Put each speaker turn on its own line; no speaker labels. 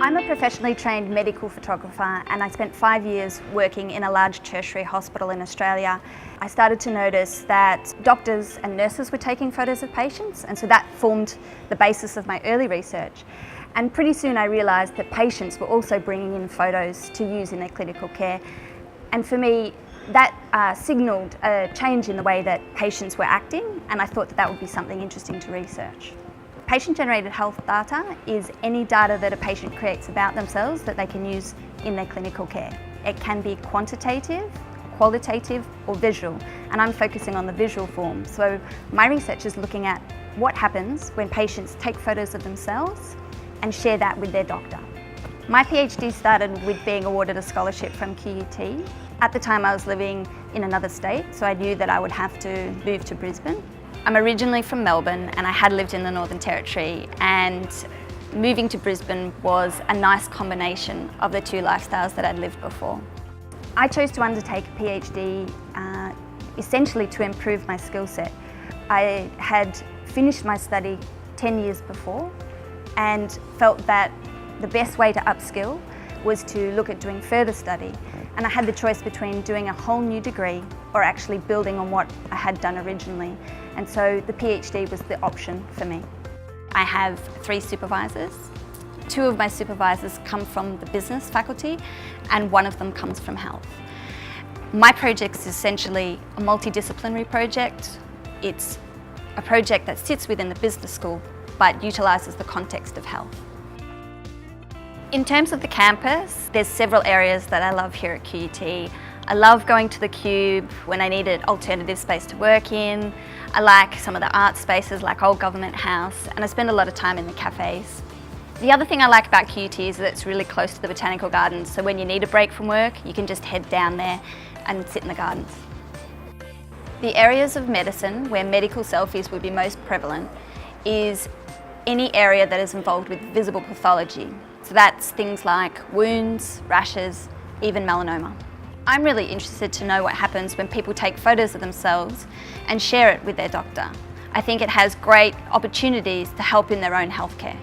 I'm a professionally trained medical photographer, and I spent 5 years working in a large tertiary hospital in Australia. I started to notice that doctors and nurses were taking photos of patients, and so that formed the basis of my early research. And pretty soon I realised that patients were also bringing in photos to use in their clinical care. And for me, that signalled a change in the way that patients were acting, and I thought that that would be something interesting to research. Patient-generated health data is any data that a patient creates about themselves that they can use in their clinical care. It can be quantitative, qualitative or visual, and I'm focusing on the visual form. So my research is looking at what happens when patients take photos of themselves and share that with their doctor. My PhD started with being awarded a scholarship from QUT. At the time I was living in another state, so I knew that I would have to move to Brisbane. I'm originally from Melbourne and I had lived in the Northern Territory, and moving to Brisbane was a nice combination of the two lifestyles that I'd lived before. I chose to undertake a PhD essentially to improve my skill set. I had finished my study 10 years before and felt that the best way to upskill was to look at doing further study, and I had the choice between doing a whole new degree or actually building on what I had done originally, and so the PhD was the option for me. I have 3 supervisors. 2 of my supervisors come from the business faculty and 1 of them comes from health. My project is essentially a multidisciplinary project. It's a project that sits within the business school but utilises the context of health. In terms of the campus, there's several areas that I love here at QUT. I love going to the Cube when I needed alternative space to work in. I like some of the art spaces like Old Government House, and I spend a lot of time in the cafes. The other thing I like about QUT is that it's really close to the Botanical Gardens, so when you need a break from work, you can just head down there and sit in the gardens. The areas of medicine where medical selfies would be most prevalent is any area that is involved with visible pathology. So that's things like wounds, rashes, even melanoma. I'm really interested to know what happens when people take photos of themselves and share it with their doctor. I think it has great opportunities to help in their own healthcare.